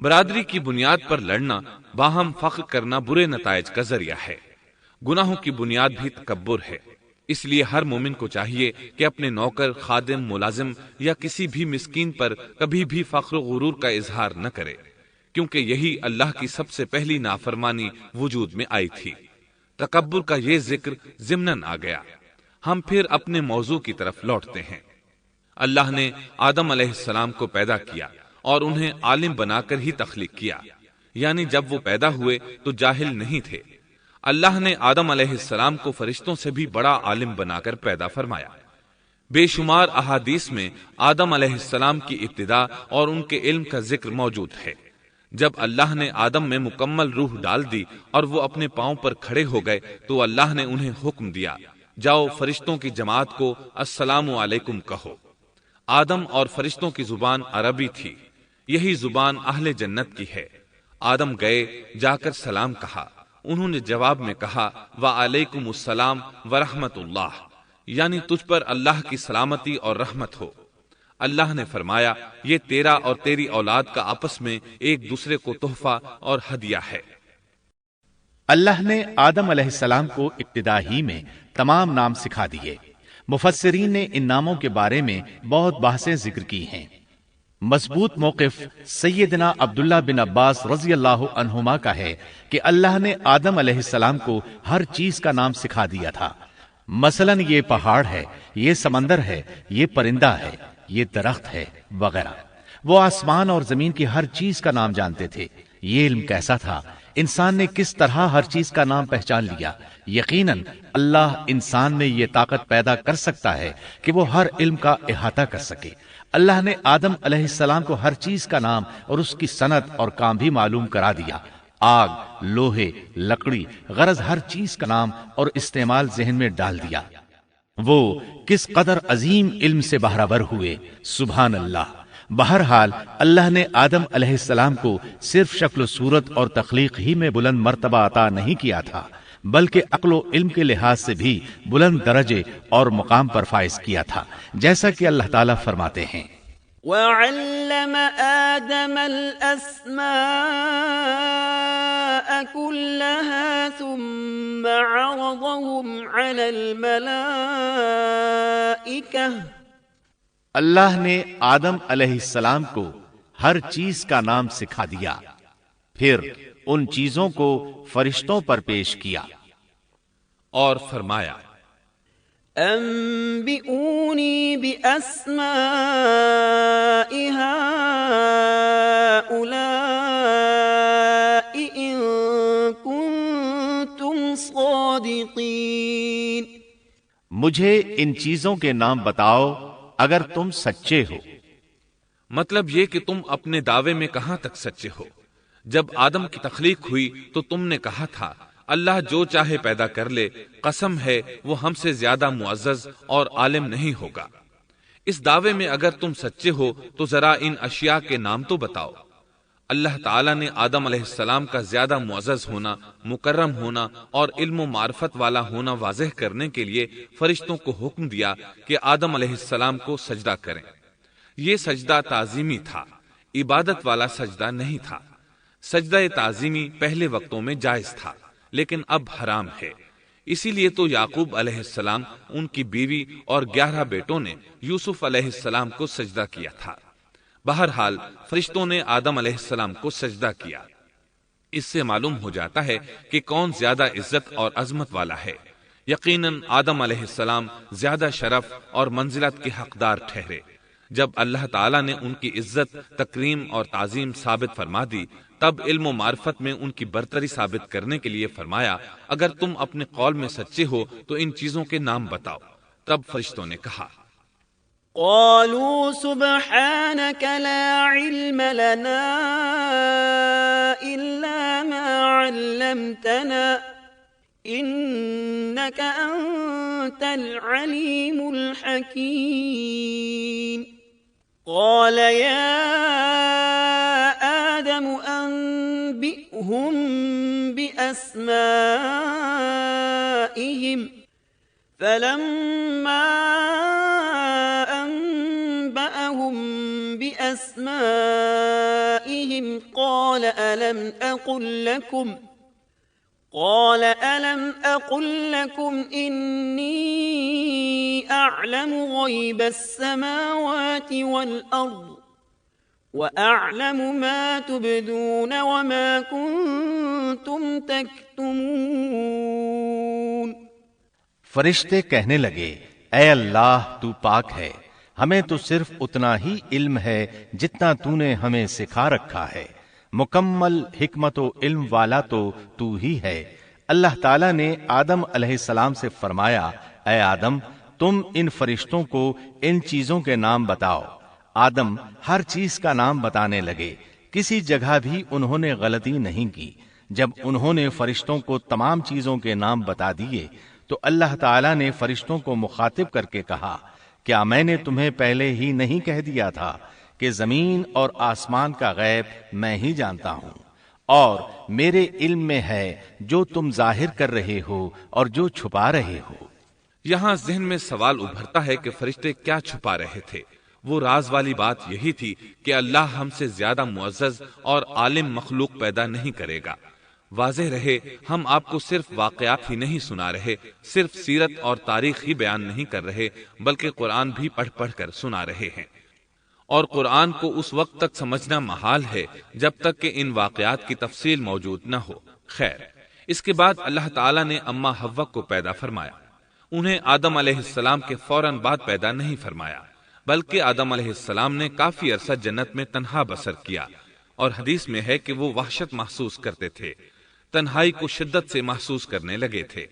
برادری کی بنیاد پر لڑنا، باہم فخر کرنا برے نتائج کا ذریعہ ہے۔ گناہوں کی بنیاد بھی تکبر ہے۔ اس لیے ہر مومن کو چاہیے کہ اپنے نوکر، خادم، ملازم یا کسی بھی مسکین پر کبھی بھی فخر و غرور کا اظہار نہ کرے، کیونکہ یہی اللہ کی سب سے پہلی نافرمانی وجود میں آئی تھی۔ تکبر کا یہ ذکر ضمناً آ گیا۔ ہم پھر اپنے موضوع کی طرف لوٹتے ہیں۔ اللہ نے آدم علیہ السلام کو پیدا کیا اور انہیں عالم بنا کر ہی تخلیق کیا، یعنی جب وہ پیدا ہوئے تو جاہل نہیں تھے۔ اللہ نے آدم علیہ السلام کو فرشتوں سے بھی بڑا عالم بنا کر پیدا فرمایا۔ بے شمار احادیث میں آدم علیہ السلام کی ابتدا اور ان کے علم کا ذکر موجود ہے۔ جب اللہ نے آدم میں مکمل روح ڈال دی اور وہ اپنے پاؤں پر کھڑے ہو گئے تو اللہ نے انہیں حکم دیا، جاؤ فرشتوں کی جماعت کو السلام علیکم کہو۔ آدم اور فرشتوں کی زبان عربی تھی، یہی زبان اہل جنت کی ہے۔ آدم گئے، جا کر سلام کہا، انہوں نے جواب میں کہا وعلیکم السلام ورحمت اللہ، یعنی تجھ پر اللہ کی سلامتی اور رحمت ہو۔ اللہ نے فرمایا یہ تیرا اور تیری اولاد کا آپس میں ایک دوسرے کو تحفہ اور ہدیہ ہے۔ اللہ نے آدم علیہ السلام کو ابتدا ہی میں تمام نام سکھا دیے۔ مفسرین نے ان ناموں کے بارے میں بہت بحثیں ذکر کی ہیں۔ مضبوط موقف سیدنا عبداللہ بن عباس رضی اللہ عنہما کا ہے کہ اللہ نے آدم علیہ السلام کو ہر چیز کا نام سکھا دیا تھا۔ مثلاً یہ پہاڑ ہے، یہ سمندر ہے، یہ پرندہ ہے، یہ درخت ہے وغیرہ۔ وہ آسمان اور زمین کی ہر چیز کا نام جانتے تھے۔ یہ علم کیسا تھا، انسان نے کس طرح ہر چیز کا نام پہچان لیا۔ یقیناً اللہ انسان میں یہ طاقت پیدا کر سکتا ہے کہ وہ ہر علم کا احاطہ کر سکے۔ اللہ نے آدم علیہ السلام کو ہر چیز کا نام اور اس کی صنعت اور کام بھی معلوم کرا دیا۔ آگ، لوہے، لکڑی، غرض ہر چیز کا نام اور استعمال ذہن میں ڈال دیا۔ وہ کس قدر عظیم علم سے بہرہ ہوئے، سبحان اللہ۔ بہرحال اللہ نے آدم علیہ السلام کو صرف شکل و صورت اور تخلیق ہی میں بلند مرتبہ عطا نہیں کیا تھا، بلکہ عقل و علم کے لحاظ سے بھی بلند درجے اور مقام پر فائز کیا تھا، جیسا کہ اللہ تعالیٰ فرماتے ہیں وَعَلَّمَ آدَمَ الْأَسْمَاءَ كُلَّهَا ثُمَّ عَرَضَهُمْ عَلَى الْمَلَائِكَةِ۔ اللہ نے آدم علیہ السلام کو ہر چیز کا نام سکھا دیا، پھر ان چیزوں کو فرشتوں پر پیش کیا اور فرمایا انبئونی بأسماء هؤلاء إن كنتم صادقین۔ مجھے ان چیزوں کے نام بتاؤ اگر تم سچے ہو۔ مطلب یہ کہ تم اپنے دعوے میں کہاں تک سچے ہو؟ جب آدم کی تخلیق ہوئی تو تم نے کہا تھا اللہ جو چاہے پیدا کر لے، قسم ہے وہ ہم سے زیادہ معزز اور عالم نہیں ہوگا۔ اس دعوے میں اگر تم سچے ہو تو ذرا ان اشیاء کے نام تو بتاؤ۔ اللہ تعالیٰ نے آدم علیہ السلام کا زیادہ معزز ہونا، مکرم ہونا اور علم و معرفت والا ہونا واضح کرنے کے لیے فرشتوں کو حکم دیا کہ آدم علیہ السلام کو سجدہ کریں۔ یہ سجدہ تعظیمی تھا، عبادت والا سجدہ نہیں تھا۔ سجدہ تعظیمی پہلے وقتوں میں جائز تھا، لیکن اب حرام ہے۔ اسی لیے تو یعقوب علیہ السلام، ان کی بیوی اور 11 بیٹوں نے یوسف علیہ السلام کو سجدہ کیا تھا۔ بہرحال فرشتوں نے آدم علیہ السلام کو سجدہ کیا۔ اس سے معلوم ہو جاتا ہے کہ کون زیادہ عزت اور عظمت والا ہے۔ یقیناً آدم علیہ السلام زیادہ شرف اور منزلت کے حقدار ٹھہرے۔ جب اللہ تعالیٰ نے ان کی عزت، تکریم اور تعظیم ثابت فرما دی، تب علم و معرفت میں ان کی برتری ثابت کرنے کے لیے فرمایا اگر تم اپنے قول میں سچے ہو تو ان چیزوں کے نام بتاؤ۔ تب فرشتوں نے کہا قالوا سبحانك لا علم لنا إلا ما علمتنا إنك أنت العليم الحكيم۔ قال يا آدم أنبئهم بأسمائهم فلما أنبأهم بأسمائهم عليهم قال ألم أقل لكم إني أعلم غيب السماوات والأرض وأعلم ما تبدون وما كنتم تكتمون۔ فرشتے کہنے لگے اے اللہ تو پاک ہے، ہمیں تو صرف اتنا ہی علم ہے جتنا تو نے ہمیں سکھا رکھا ہے، مکمل حکمت و علم والا تو ہی ہے۔ اللہ تعالیٰ نے آدم علیہ السلام سے فرمایا اے آدم تم ان فرشتوں کو ان چیزوں کے نام بتاؤ۔ آدم ہر چیز کا نام بتانے لگے، کسی جگہ بھی انہوں نے غلطی نہیں کی۔ جب انہوں نے فرشتوں کو تمام چیزوں کے نام بتا دیے تو اللہ تعالیٰ نے فرشتوں کو مخاطب کر کے کہا کیا میں نے تمہیں پہلے ہی نہیں کہہ دیا تھا کہ زمین اور آسمان کا غیب میں ہی جانتا ہوں، اور میرے علم میں ہے جو تم ظاہر کر رہے ہو اور جو چھپا رہے ہو۔ یہاں ذہن میں سوال ابھرتا ہے کہ فرشتے کیا چھپا رہے تھے؟ وہ راز والی بات یہی تھی کہ اللہ ہم سے زیادہ معزز اور عالم مخلوق پیدا نہیں کرے گا۔ واضح رہے ہم آپ کو صرف واقعات ہی نہیں سنا رہے، صرف سیرت اور تاریخ ہی بیان نہیں کر رہے، بلکہ قرآن بھی پڑھ پڑھ کر سنا رہے ہیں، اور قرآن کو اس وقت تک سمجھنا محال ہے جب تک کہ ان واقعات کی تفصیل موجود نہ ہو۔ خیر، اس کے بعد اللہ تعالیٰ نے اما حوا کو پیدا فرمایا۔ انہیں آدم علیہ السلام کے فوراً بعد پیدا نہیں فرمایا، بلکہ آدم علیہ السلام نے کافی عرصہ جنت میں تنہا بسر کیا، اور حدیث میں ہے کہ وہ وحشت محسوس کرتے تھے، تنہائی کو شدت سے محسوس کرنے لگے تھے۔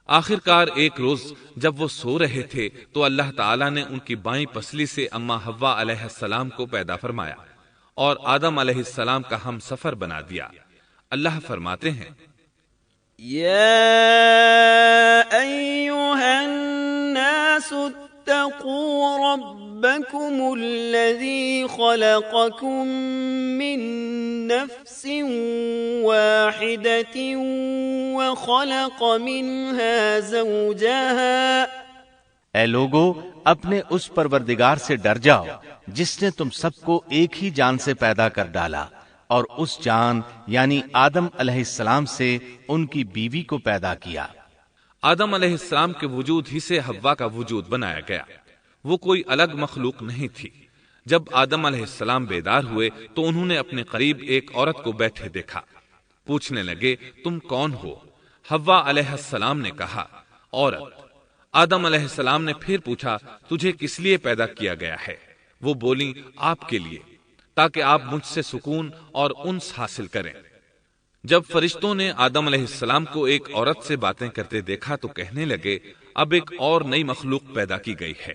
آخر کار ایک روز جب وہ سو رہے تھے تو اللہ تعالیٰ نے ان کی بائیں پسلی سے اما حوا علیہ السلام کو پیدا فرمایا اور آدم علیہ السلام کا ہم سفر بنا دیا۔ اللہ فرماتے ہیں يا أيها الناس اتقوا ربكم الذي خلقكم من نفس واحدة وخلق منها زوجها۔ اے لوگو اپنے اس پروردگار سے ڈر جاؤ جس نے تم سب کو ایک ہی جان سے پیدا کر ڈالا، اور اس جان یعنی آدم علیہ السلام سے ان کی بیوی کو پیدا کیا۔ آدم علیہ السلام کے وجود ہی سے حوا کا وجود بنایا گیا، وہ کوئی الگ مخلوق نہیں تھی۔ جب آدم علیہ السلام بیدار ہوئے تو انہوں نے اپنے قریب ایک عورت کو بیٹھے دیکھا، پوچھنے لگے تم کون ہو؟ حوا علیہ السلام نے کہا عورت۔ آدم علیہ السلام نے پھر پوچھا تجھے کس لیے پیدا کیا گیا ہے؟ وہ بولی آپ کے لیے، تاکہ آپ مجھ سے سکون اور انس حاصل کریں۔ جب فرشتوں نے آدم علیہ السلام کو ایک عورت سے باتیں کرتے دیکھا تو کہنے لگے اب ایک اور نئی مخلوق پیدا کی گئی ہے۔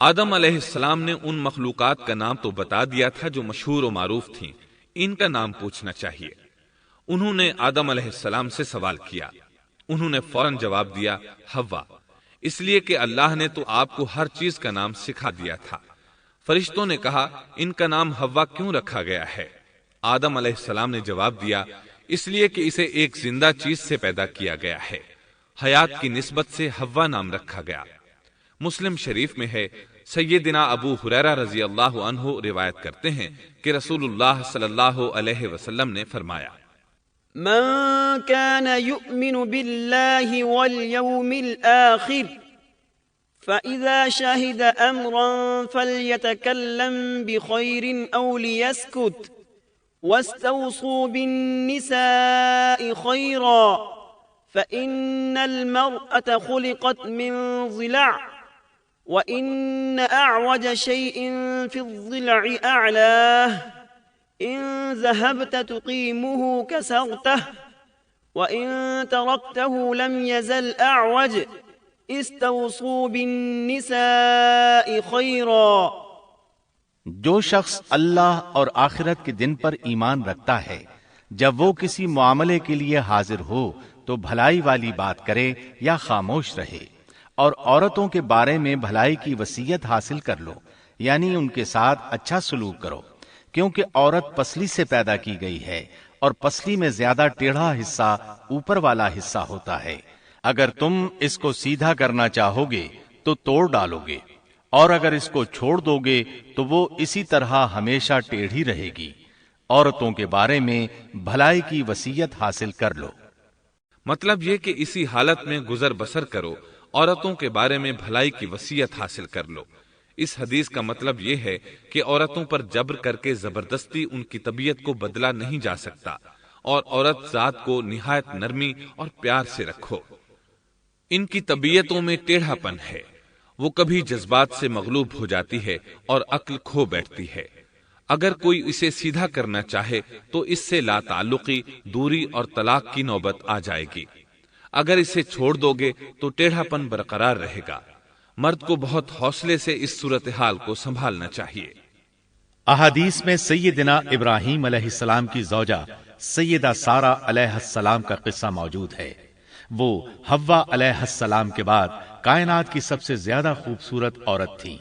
آدم علیہ السلام نے ان مخلوقات کا نام تو بتا دیا تھا جو مشہور و معروف تھیں، ان کا نام پوچھنا چاہیے۔ انہوں نے آدم علیہ السلام سے سوال کیا، انہوں نے فوراً جواب دیا حوا، اس لیے کہ اللہ نے تو آپ کو ہر چیز کا نام سکھا دیا تھا۔ فرشتوں نے کہا ان کا نام حوا کیوں رکھا گیا ہے؟ آدم علیہ السلام نے جواب دیا اس لیے کہ اسے ایک زندہ چیز سے پیدا کیا گیا ہے، حیات کی نسبت سے حوا نام رکھا گیا۔ مسلم شریف میں ہے، سیدنا ابو ہریرہ رضی اللہ عنہ روایت کرتے ہیں کہ رسول اللہ صلی اللہ علیہ وسلم نے فرمایا من كان يؤمن بالله واليوم الآخر فإذا شهد أمرا فليتكلم بخير أو ليسكت واستوصوا بالنساء خيرا فإن المرأة خلقت من ضلع وإن أعوج شيء في الضلع أعلاه إن ذهبت تقيمه كسرته وإن تركته لم يزل أعوج استوصوا بالنساء خيرا۔ جو شخص اللہ اور آخرت کے دن پر ایمان رکھتا ہے جب وہ کسی معاملے کے لیے حاضر ہو تو بھلائی والی بات کرے یا خاموش رہے، اور عورتوں کے بارے میں بھلائی کی وصیت حاصل کر لو، یعنی ان کے ساتھ اچھا سلوک کرو، کیونکہ عورت پسلی سے پیدا کی گئی ہے اور پسلی میں زیادہ ٹیڑھا حصہ اوپر والا حصہ ہوتا ہے۔ اگر تم اس کو سیدھا کرنا چاہو گے تو توڑ ڈالو گے، اور اگر اس کو چھوڑ دو گے تو وہ اسی طرح ہمیشہ ٹیڑھی رہے گی۔ عورتوں کے بارے میں بھلائی کی وصیت حاصل کر لو۔ مطلب یہ کہ اسی حالت میں گزر بسر کرو، عورتوں کے بارے میں بھلائی کی وصیت حاصل کر لو۔ اس حدیث کا مطلب یہ ہے کہ عورتوں پر جبر کر کے زبردستی ان کی طبیعت کو بدلا نہیں جا سکتا، اور عورت ذات کو نہایت نرمی اور پیار سے رکھو۔ ان کی طبیعتوں میں ٹیڑھا پن ہے، وہ کبھی جذبات سے مغلوب ہو جاتی ہے اور عقل کھو بیٹھتی ہے۔ اگر کوئی اسے سیدھا کرنا چاہے تو اس سے لا تعلقی، دوری اور طلاق کی نوبت آ جائے گی۔ اگر اسے چھوڑ دو گے تو ٹیڑھا پن برقرار رہے گا۔ مرد کو بہت حوصلے سے اس صورتحال کو سنبھالنا چاہیے۔ احادیث میں سیدنا ابراہیم علیہ السلام کی زوجہ سیدہ سارہ علیہ السلام کا قصہ موجود ہے۔ وہ حوا علیہ السلام کے بعد کائنات کی سب سے زیادہ خوبصورت عورت تھی۔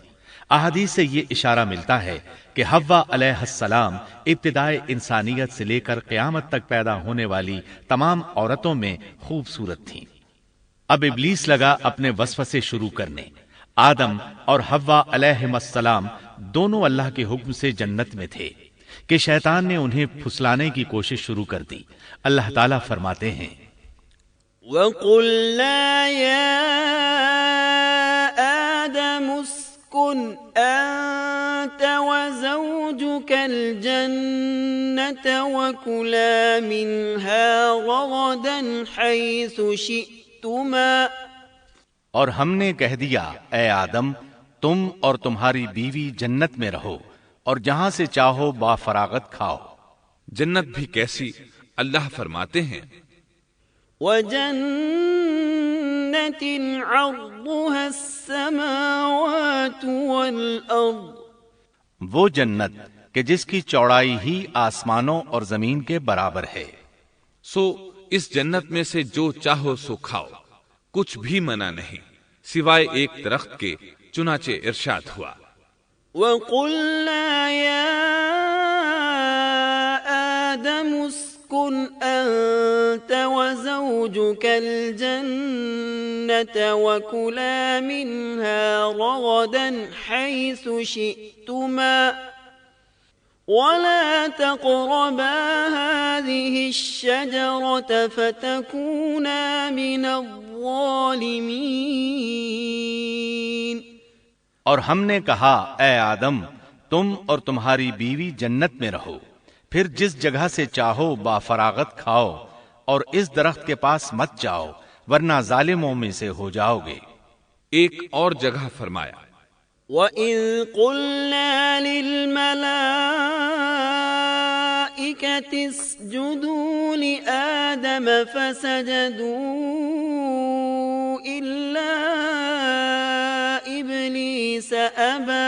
احادیث سے یہ اشارہ ملتا ہے کہ حوا علیہ السلام ابتدائے انسانیت سے لے کر قیامت تک پیدا ہونے والی تمام عورتوں میں خوبصورت تھیں۔ اب ابلیس لگا اپنے وسوسے شروع کرنے۔ آدم اور حوا علیہم السلام دونوں اللہ کے حکم سے جنت میں تھے کہ شیطان نے انہیں پھسلانے کی کوشش شروع کر دی۔ اللہ تعالیٰ فرماتے ہیں، وَقُلْنَا يَا آدَمُ اسْكُنْ أَنْتَ وَزَوْجُكَ الْجَنَّةَ وَكُلَا مِنْهَا رَغَدًا حَيْثُ شِئْتُمَا۔ اور ہم نے کہہ دیا، اے آدم، تم اور تمہاری بیوی جنت میں رہو اور جہاں سے چاہو با فراغت کھاؤ۔ جنت بھی کیسی؟ اللہ فرماتے ہیں، وَجَنَّةٍ عَرْضُهَا السَّمَاوَاتُ وَالْأَرْضُ، وہ جنت کہ جس کی چوڑائی ہی آسمانوں اور زمین کے برابر ہے۔ سو اس جنت میں سے جو چاہو سو کھاؤ، کچھ بھی منع نہیں سوائے ایک درخت کے، چنانچہ ارشاد ہوا، وَقُلْنَا يَا آدَمُ اسْكُنْ أَنْتَ وَزَوْجُكَ الْجَنَّةَ وَكُلَا مِنْهَا رَغَدًا حَيْثُ شِئْتُمَا وَلَا تَقْرَبَا هَذِهِ الشَّجَرَةَ فَتَكُونَا مِنَ الظَّالِمِينَ۔ اور ہم نے کہا، اے آدم، تم اور تمہاری بیوی جنت میں رہو، پھر جس جگہ سے چاہو با فراغت کھاؤ، اور اس درخت کے پاس مت جاؤ ورنہ ظالموں میں سے ہو جاؤ گے۔ ایک اور جگہ فرمایا، وَإِذْ قُلْنَا لِلْمَلَائِكَةِ اسْجُدُوا لِآدَمَ فَسَجَدُوا إِلَّا إِبْلِيسَ أَبَى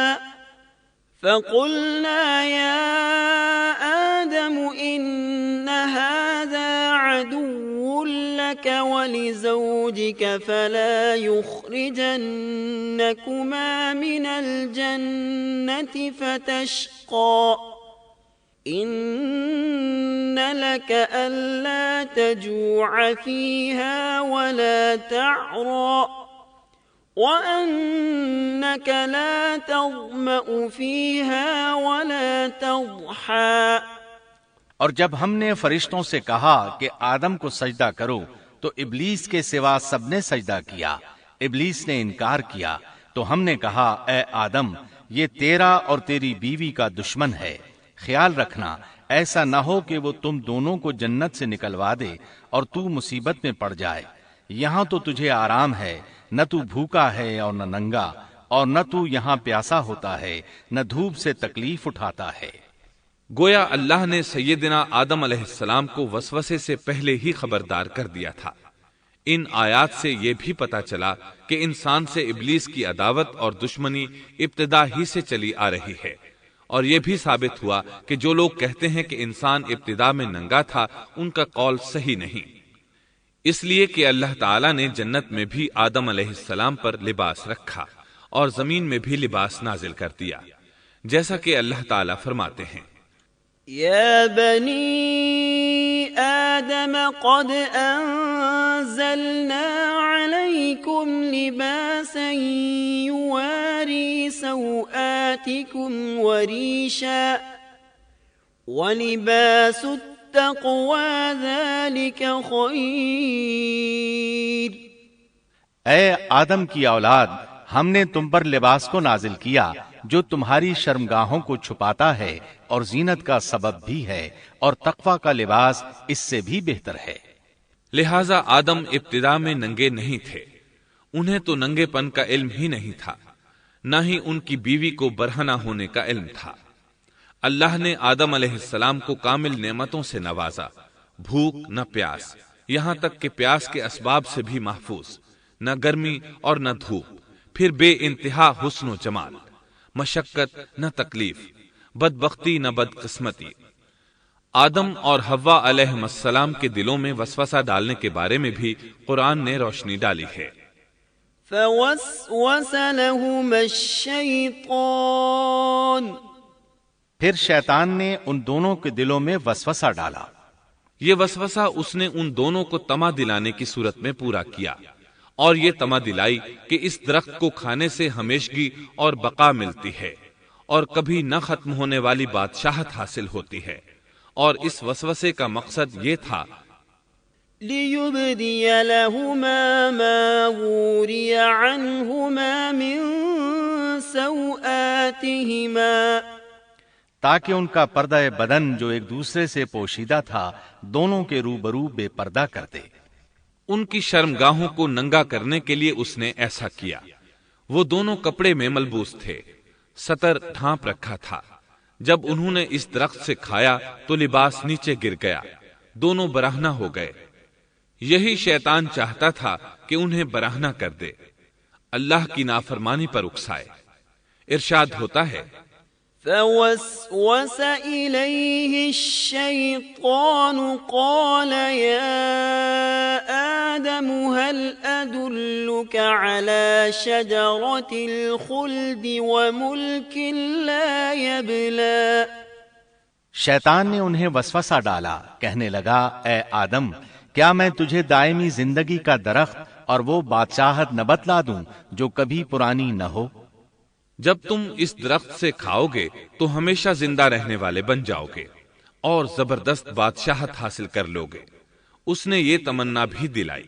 فَقُلْنَا يَا آدَمُ إِنَّ هَذَا عَدُوٌّ لَكَ وَلِزَوْجِكَ فَلَا يُخْرِجَنَّكُمَا مِنَ الْجَنَّةِ فَتَشْقَى إِنَّ لَكَ أَلَّا تَجُوعَ فِيهَا وَلَا تَعْرَى وَأَنَّكَ لَا تَظْمَأُ فِيهَا وَلَا تَضْحَى۔ اور جب ہم نے فرشتوں سے کہا کہ آدم کو سجدہ کرو تو ابلیس کے سوا سب نے سجدہ کیا۔ ابلیس نے انکار کیا تو ہم نے کہا، اے آدم، یہ تیرا اور تیری بیوی کا دشمن ہے، خیال رکھنا ایسا نہ ہو کہ وہ تم دونوں کو جنت سے نکلوا دے اور تو مصیبت میں پڑ جائے۔ یہاں تو تجھے آرام ہے، نہ تو بھوکا ہے اور نہ ننگا، اور نہ تو یہاں پیاسا ہوتا ہے، نہ دھوپ سے تکلیف اٹھاتا ہے۔ گویا اللہ نے سیدنا آدم علیہ السلام کو وسوسے سے پہلے ہی خبردار کر دیا تھا۔ ان آیات سے یہ بھی پتا چلا کہ انسان سے ابلیس کی عداوت اور دشمنی ابتدا ہی سے چلی آ رہی ہے، اور یہ بھی ثابت ہوا کہ جو لوگ کہتے ہیں کہ انسان ابتدا میں ننگا تھا، ان کا قول صحیح نہیں، اس لیے کہ اللہ تعالیٰ نے جنت میں بھی آدم علیہ السلام پر لباس رکھا اور زمین میں بھی لباس نازل کر دیا، جیسا کہ اللہ تعالیٰ فرماتے ہیں، يا بني آدم قد أنزلنا عليكم لباسا يواري سوآتكم وريشا وَلِبَاسُ التَّقْوَى ذَلِكَ خَيْرٌ۔ اے آدم کی اولاد، ہم نے تم پر لباس کو نازل کیا جو تمہاری شرمگاہوں کو چھپاتا ہے اور زینت کا سبب بھی ہے، اور تقوی کا لباس اس سے بھی بہتر ہے۔ لہذا آدم ابتدا میں ننگے نہیں تھے، انہیں تو ننگے پن کا علم ہی نہیں تھا، نہ ہی ان کی بیوی کو برہنہ ہونے کا علم تھا۔ اللہ نے آدم علیہ السلام کو کامل نعمتوں سے نوازا، بھوک نہ پیاس، یہاں تک کہ پیاس کے اسباب سے بھی محفوظ، نہ گرمی اور نہ دھوپ، پھر بے انتہا حسن و جمال، مشقت نہ تکلیف، بدبختی نہ بدقسمتی۔ آدم اور حوا علیہ السلام کے دلوں میں وسوسہ ڈالنے کے بارے میں بھی قرآن نے روشنی ڈالی ہے۔ فَوَسْوَسَ لَهُمَا الشَّيْطَانُ، پھر شیطان نے ان دونوں کے دلوں میں وسوسہ ڈالا۔ یہ وسوسہ اس نے ان دونوں کو طمع دلانے کی صورت میں پورا کیا، اور یہ طمع دلائی کہ اس درخت کو کھانے سے ہمیشگی اور بقا ملتی ہے، اور کبھی نہ ختم ہونے والی بادشاہت حاصل ہوتی ہے، اور اس وسوسے کا مقصد یہ تھا لِيُبْدِيَ لَهُمَا مَا وُورِيَ عَنْهُمَا مِنْ سَوْآتِهِمَا، تاکہ ان کا پردہ بدن جو ایک دوسرے سے پوشیدہ تھا دونوں کے روبرو بے پردہ کر دے۔ ان کی شرمگاہوں کو ننگا کرنے کے لیے اس نے ایسا کیا۔ وہ دونوں کپڑے میں ملبوس تھے، ستر ڈھانپ رکھا تھا۔ جب انہوں نے اس درخت سے کھایا تو لباس نیچے گر گیا، دونوں برہنہ ہو گئے۔ یہی شیطان چاہتا تھا کہ انہیں برہنہ کر دے، اللہ کی نافرمانی پر اکسائے۔ ارشاد ہوتا ہے فَوَسْوَسَ إِلَيْهِ الشَّيْطَانُ قَالَ يَا آدَمُ هَلْ أَدُلُّكَ عَلَى شَجَرَةِ الْخُلْدِ وَمُلْكٍ لَا يَبْلَى۔ شیطان نے انہیں وسوسہ ڈالا، کہنے لگا اے آدم، کیا میں تجھے دائمی زندگی کا درخت اور وہ بادشاہت نہ بتلا دوں جو کبھی پرانی نہ ہو؟ جب تم اس درخت سے کھاؤ گے تو ہمیشہ زندہ رہنے والے بن جاؤ گے اور زبردست بادشاہت حاصل کر لو گے۔ اس نے یہ تمنا بھی دلائی۔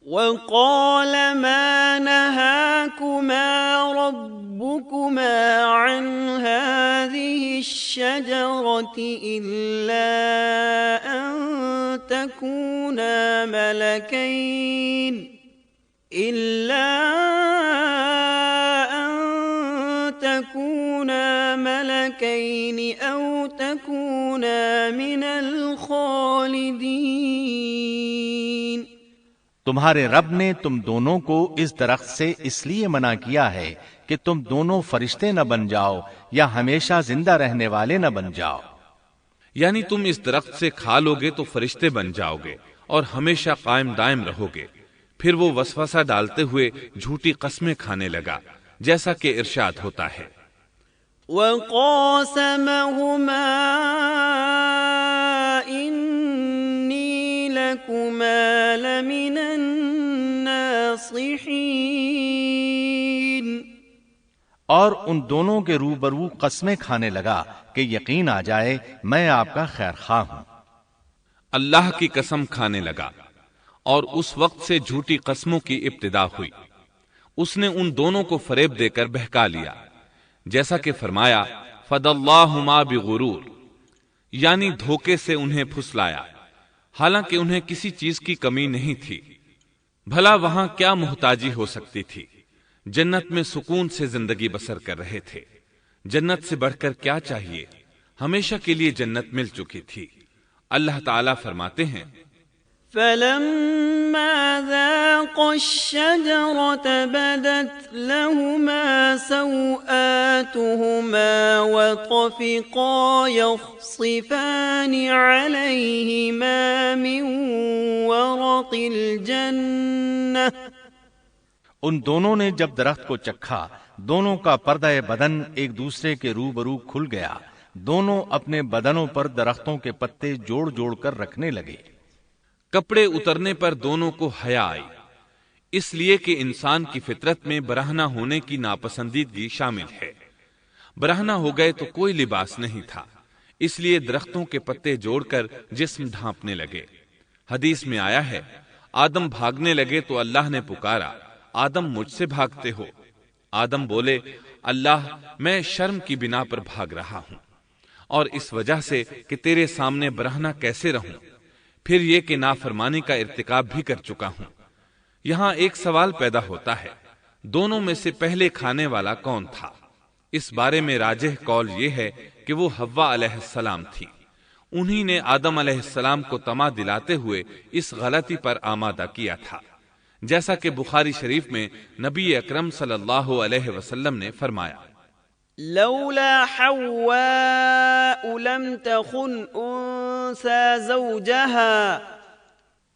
وَقَالَ مَا نَهَاكُمَا رَبُّكُمَا عَنْ هَذِهِ الشَّجَرَةِ إِلَّا أَن تَكُونَا مَلَكَيْنِ أَوْ تَكُونَا مِنَ الْخَالِدِينَ۔ تمہارے رب نے تم دونوں کو اس درخت سے اس لیے منع کیا ہے کہ تم دونوں فرشتے نہ بن جاؤ یا ہمیشہ زندہ رہنے والے نہ بن جاؤ۔ یعنی تم اس درخت سے کھا لو گے تو فرشتے بن جاؤ گے اور ہمیشہ قائم دائم رہو گے۔ پھر وہ وسوسہ ڈالتے ہوئے جھوٹی قسمیں کھانے لگا، جیسا کہ ارشاد ہوتا ہے وَقَاسَمَهُمَا إِنِّي لَكُمَا لَمِنَ النَّاصِحِينَ، اور ان دونوں کے روبرو قسمیں کھانے لگا کہ یقین آ جائے میں آپ کا خیر خواہ ہوں۔ اللہ کی قسم کھانے لگا، اور اس وقت سے جھوٹی قسموں کی ابتدا ہوئی۔ اس نے ان دونوں کو فریب دے کر بہکا لیا، جیسا کہ فرمایا فَدَلَّاهُمَا بِغُرُورٍ، یعنی دھوکے سے انہیں پھسلایا، حالانکہ انہیں کسی چیز کی کمی نہیں تھی۔ بھلا وہاں کیا محتاجی ہو سکتی تھی؟ جنت میں سکون سے زندگی بسر کر رہے تھے، جنت سے بڑھ کر کیا چاہیے؟ ہمیشہ کے لیے جنت مل چکی تھی۔ اللہ تعالیٰ فرماتے ہیں فَلَمَّا ذَاقَا الشَّجَرَةَ بَدَتْ لَهُمَا سَوْآتُهُمَا وَطَفِقَا يَخْصِفَانِ عَلَيْهِمَا مِنْ وَرَقِ الْجَنَّةِ، ان دونوں نے جب درخت کو چکھا دونوں کا پردہ بدن ایک دوسرے کے روبرو کھل گیا، دونوں اپنے بدنوں پر درختوں کے پتے جوڑ جوڑ کر رکھنے لگے۔ کپڑے اترنے پر دونوں کو حیا آئی، اس لیے کہ انسان کی فطرت میں برہنہ ہونے کی ناپسندیدگی شامل ہے۔ برہنہ ہو گئے تو کوئی لباس نہیں تھا، اس لیے درختوں کے پتے جوڑ کر جسم ڈھانپنے لگے۔ حدیث میں آیا ہے، آدم بھاگنے لگے تو اللہ نے پکارا، آدم مجھ سے بھاگتے ہو؟ آدم بولے، اللہ میں شرم کی بنا پر بھاگ رہا ہوں، اور اس وجہ سے کہ تیرے سامنے برہنہ کیسے رہوں، پھر یہ کہ نافرمانی کا ارتکاب بھی کر چکا ہوں۔ یہاں ایک سوال پیدا ہوتا ہے، دونوں میں سے پہلے کھانے والا کون تھا؟ اس بارے میں راجح قول یہ ہے کہ وہ حوا علیہ السلام تھی۔ انہی نے آدم علیہ السلام کو طمع دلاتے ہوئے اس غلطی پر آمادہ کیا تھا، جیسا کہ بخاری شریف میں نبی اکرم صلی اللہ علیہ وسلم نے فرمایا، لولا حواء لم تخن انثى زوجها،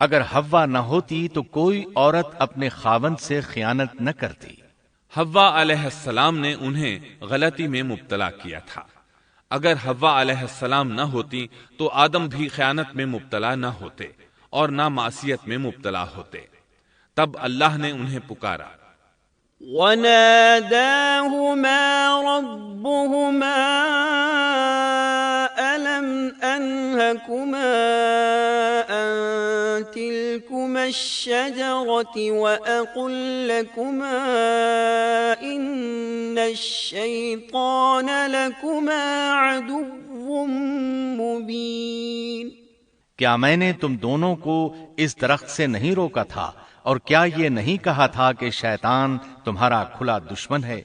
اگر حوا نہ ہوتی تو کوئی عورت اپنے خاوند سے خیانت نہ کرتی۔ حوا علیہ السلام نے انہیں غلطی میں مبتلا کیا تھا۔ اگر حوا علیہ السلام نہ ہوتی تو آدم بھی خیانت میں مبتلا نہ ہوتے اور نہ معصیت میں مبتلا ہوتے۔ تب اللہ نے انہیں پکارا، وَنَادَاهُمَا رَبُّهُمَا أَلَمْ أَنْهَكُمَا عَنْ تِلْكُمَا الشَّجَرَةِ وَأَقُلْ لَكُمَا إِنَّ الشَّيْطَانَ لَكُمَا عَدُوٌّ مُبِينٌ۔ کیا میں نے تم دونوں کو اس درخت سے نہیں روکا تھا، اور کیا یہ نہیں کہا تھا کہ شیطان تمہارا کھلا دشمن ہے؟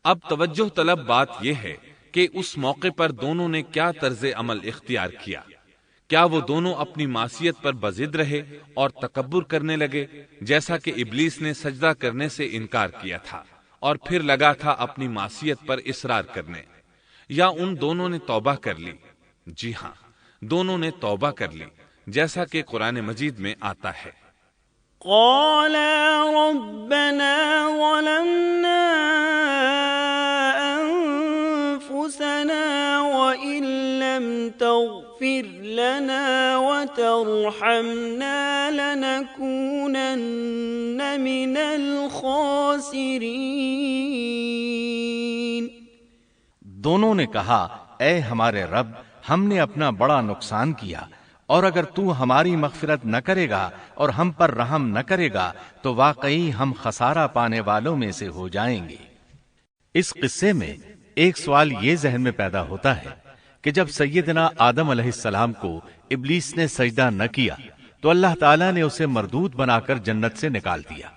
اب توجہ طلب بات یہ ہے کہ اس موقع پر دونوں نے کیا طرز عمل اختیار کیا۔ کیا وہ دونوں اپنی معصیت پر بضد رہے اور تکبر کرنے لگے، جیسا کہ ابلیس نے سجدہ کرنے سے انکار کیا تھا اور پھر لگا تھا اپنی معصیت پر اصرار کرنے، یا ان دونوں نے توبہ کر لی؟ جی ہاں، دونوں نے توبہ کر لی، جیسا کہ قرآن مجید میں آتا ہے، قَالَا رَبَّنَا ظَلَمْنَا أَنفُسَنَا وَإِن لَّمْ تَغْفِرْ لَنَا وَتَرْحَمْنَا لَنَكُونَنَّ مِنَ الْخَاسِرِينَ۔ دونوں نے کہا، اے ہمارے رب، ہم نے اپنا بڑا نقصان کیا، اور اگر تو ہماری مغفرت نہ کرے گا اور ہم پر رحم نہ کرے گا تو واقعی ہم خسارہ پانے والوں میں سے ہو جائیں گے۔ اس قصے میں ایک سوال یہ ذہن میں پیدا ہوتا ہے کہ جب سیدنا آدم علیہ السلام کو ابلیس نے سجدہ نہ کیا تو اللہ تعالیٰ نے اسے مردود بنا کر جنت سے نکال دیا،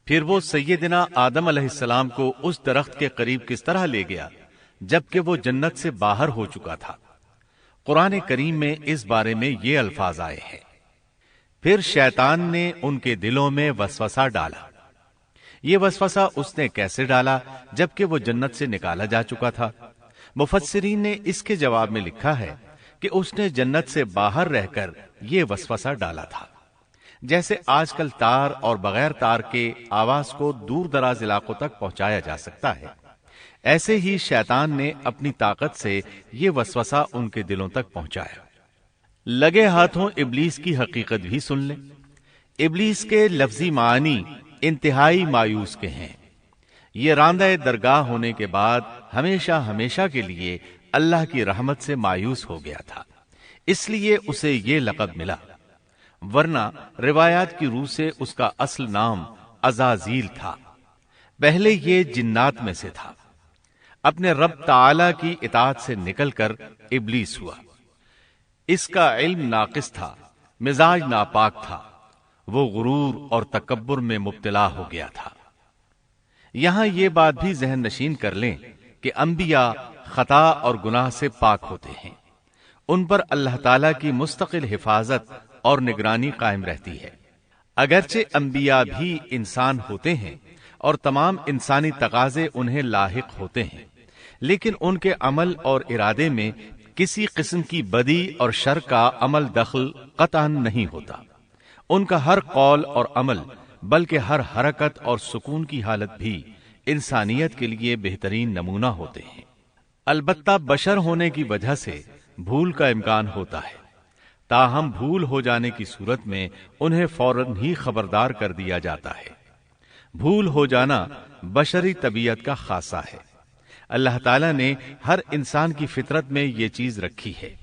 پھر وہ سیدنا آدم علیہ السلام کو اس درخت کے قریب کس طرح لے گیا جبکہ وہ جنت سے باہر ہو چکا تھا؟ قرآن کریم میں اس بارے میں یہ الفاظ آئے ہیں، پھر شیطان نے ان کے دلوں میں وسوسہ ڈالا۔ یہ وسوسہ اس نے کیسے ڈالا جبکہ وہ جنت سے نکالا جا چکا تھا؟ مفسرین نے اس کے جواب میں لکھا ہے کہ اس نے جنت سے باہر رہ کر یہ وسوسہ ڈالا تھا۔ جیسے آج کل تار اور بغیر تار کے آواز کو دور دراز علاقوں تک پہنچایا جا سکتا ہے، ایسے ہی شیطان نے اپنی طاقت سے یہ وسوسہ ان کے دلوں تک پہنچایا۔ لگے ہاتھوں ابلیس کی حقیقت بھی سن لیں۔ ابلیس کے لفظی معنی انتہائی مایوس کے ہیں۔ یہ راندہ درگاہ ہونے کے بعد ہمیشہ ہمیشہ کے لیے اللہ کی رحمت سے مایوس ہو گیا تھا، اس لیے اسے یہ لقب ملا، ورنہ روایات کی روح سے اس کا اصل نام عزازیل تھا۔ پہلے یہ جنات میں سے تھا، اپنے رب تعالی کی اطاعت سے نکل کر ابلیس ہوا۔ اس کا علم ناقص تھا، مزاج ناپاک تھا، وہ غرور اور تکبر میں مبتلا ہو گیا تھا۔ یہاں یہ بات بھی ذہن نشین کر لیں کہ انبیاء خطا اور گناہ سے پاک ہوتے ہیں، ان پر اللہ تعالی کی مستقل حفاظت اور نگرانی قائم رہتی ہے۔ اگرچہ انبیاء بھی انسان ہوتے ہیں اور تمام انسانی تقاضے انہیں لاحق ہوتے ہیں، لیکن ان کے عمل اور ارادے میں کسی قسم کی بدی اور شر کا عمل دخل قطعاً نہیں ہوتا۔ ان کا ہر قول اور عمل بلکہ ہر حرکت اور سکون کی حالت بھی انسانیت کے لیے بہترین نمونہ ہوتے ہیں۔ البتہ بشر ہونے کی وجہ سے بھول کا امکان ہوتا ہے، تاہم بھول ہو جانے کی صورت میں انہیں فوراً ہی خبردار کر دیا جاتا ہے۔ بھول ہو جانا بشری طبیعت کا خاصہ ہے۔ اللہ تعالیٰ نے ہر انسان کی فطرت میں یہ چیز رکھی ہے۔